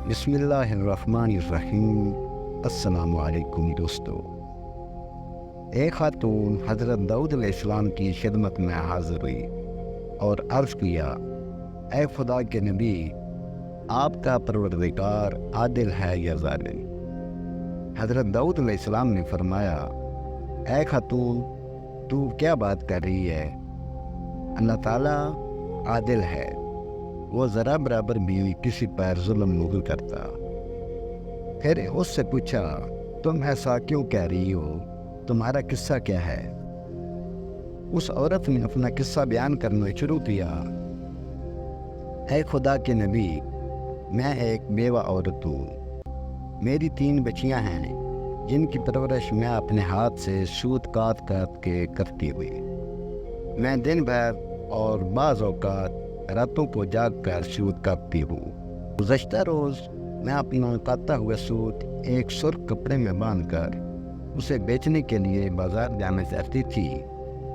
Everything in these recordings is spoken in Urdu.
بسم اللہ الرحمن الرحیم۔ السلام علیکم دوستو۔ ایک خاتون حضرت داؤد علیہ السلام کی خدمت میں حاضر ہوئی اور عرض کیا، اے خدا کے نبی، آپ کا پروردگار عادل ہے یا ظالم؟ حضرت داؤد علیہ السلام نے فرمایا، اے خاتون، تو کیا بات کر رہی ہے؟ اللہ تعالیٰ عادل ہے، وہ ذرا برابر بھی کسی پر ظلم نہیں کرتا۔ پھر اس سے پوچھا، تم ایسا کیوں کہہ رہی ہو؟ تمہارا قصہ کیا ہے؟ اس عورت نے اپنا قصہ بیان کرنا شروع کیا۔ اے خدا کے نبی، میں ایک بیوہ عورت ہوں۔ میری 3 بچیاں ہیں جن کی پرورش میں اپنے ہاتھ سے سوت کاٹ کے کرتی ہوئی۔ میں دن بھر اور بعض اوقات راتوں کو جاگ کر سوت کاٹتی ہوں۔ گزشتہ روز میں اپنا کاٹا ہوا سوت ایک سرخ کپڑے میں باندھ کر اسے بیچنے کے لیے بازار جانا چاہتی تھی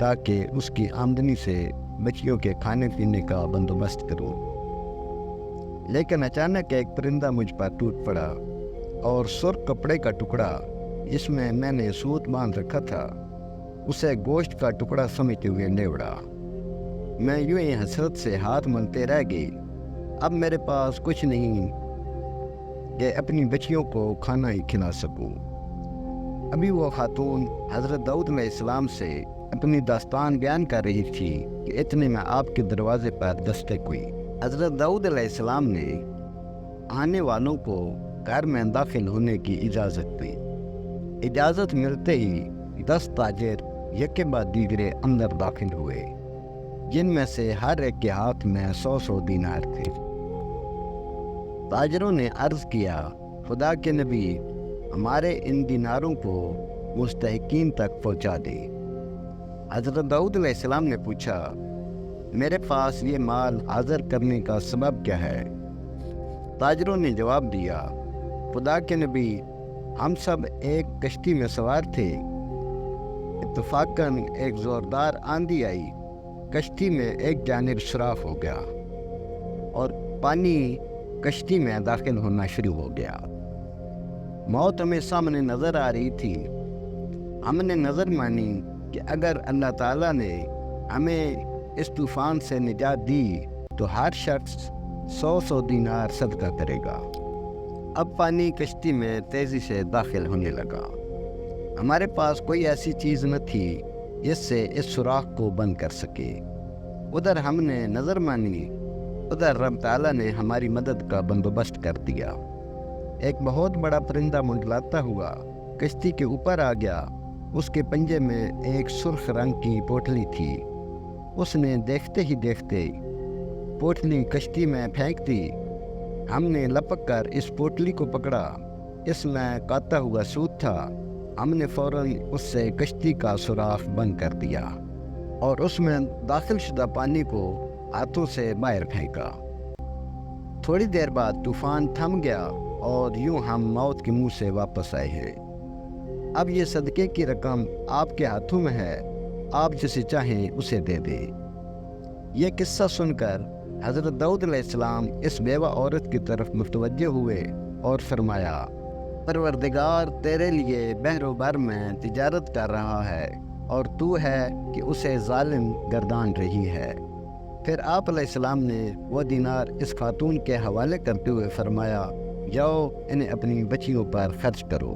تاکہ اس کی آمدنی سے بچیوں کے کھانے پینے کا بندوبست کروں۔ لیکن اچانک ایک پرندہ مجھ پر ٹوٹ پڑا اور سرخ کپڑے کا ٹکڑا جس میں میں نے سوت باندھ رکھا تھا اسے گوشت کا ٹکڑا سمجھتے ہوئے لے اڑا۔ میں یوں ہی حسرت سے ہاتھ ملتے رہ گئی۔ اب میرے پاس کچھ نہیں کہ اپنی بچیوں کو کھانا ہی کھلا سکوں۔ ابھی وہ خاتون حضرت داؤد علیہ السلام سے اپنی داستان بیان کر رہی تھی کہ اتنے میں آپ کے دروازے پر دستک ہوئی۔ حضرت داؤد علیہ السلام نے آنے والوں کو گھر میں داخل ہونے کی اجازت دی۔ اجازت ملتے ہی 10 تاجر یکے بعد دیگرے اندر داخل ہوئے، جن میں سے ہر ایک کے ہاتھ میں 100 دینار تھے۔ تاجروں نے عرض کیا، خدا کے نبی، ہمارے ان دیناروں کو مستحقین تک پہنچا دے۔ حضرت داؤد علیہ السلام نے پوچھا، میرے پاس یہ مال حاضر کرنے کا سبب کیا ہے؟ تاجروں نے جواب دیا، خدا کے نبی، ہم سب ایک کشتی میں سوار تھے۔ اتفاقاً ایک زوردار آندھی آئی، کشتی میں ایک جانب سوراخ ہو گیا اور پانی کشتی میں داخل ہونا شروع ہو گیا۔ موت ہمیں سامنے نظر آ رہی تھی۔ ہم نے نظر مانی کہ اگر اللہ تعالیٰ نے ہمیں اس طوفان سے نجات دی تو ہر شخص 100 دینار صدقہ کرے گا۔ اب پانی کشتی میں تیزی سے داخل ہونے لگا۔ ہمارے پاس کوئی ایسی چیز نہ تھی جس سے اس سوراخ کو بند کر سکے۔ ادھر ہم نے نظر مانی، ادھر رب تعالیٰ نے ہماری مدد کا بندوبست کر دیا۔ ایک بہت بڑا پرندہ منڈلاتا ہوا کشتی کے اوپر آ گیا۔ اس کے پنجے میں ایک سرخ رنگ کی پوٹلی تھی۔ اس نے دیکھتے ہی دیکھتے پوٹلی کشتی میں پھینک دی۔ ہم نے لپک کر اس پوٹلی کو پکڑا۔ اس میں کاتا ہوا سوت تھا۔ ہم نے فوراً اس سے کشتی کا سوراخ بند کر دیا اور اس میں داخل شدہ پانی کو ہاتھوں سے باہر پھینکا۔ تھوڑی دیر بعد طوفان تھم گیا اور یوں ہم موت کے منہ سے واپس آئے ہیں۔ اب یہ صدقے کی رقم آپ کے ہاتھوں میں ہے، آپ جسے چاہیں اسے دے دیں۔ یہ قصہ سن کر حضرت داؤد علیہ السلام اس بیوہ عورت کی طرف متوجہ ہوئے اور فرمایا، پروردگار تیرے لیے بحر و بر میں تجارت کر رہا ہے اور تو ہے کہ اسے ظالم گردان رہی ہے۔ پھر آپ علیہ السلام نے وہ دینار اس خاتون کے حوالے کرتے ہوئے فرمایا، جاؤ انہیں اپنی بچیوں پر خرچ کرو۔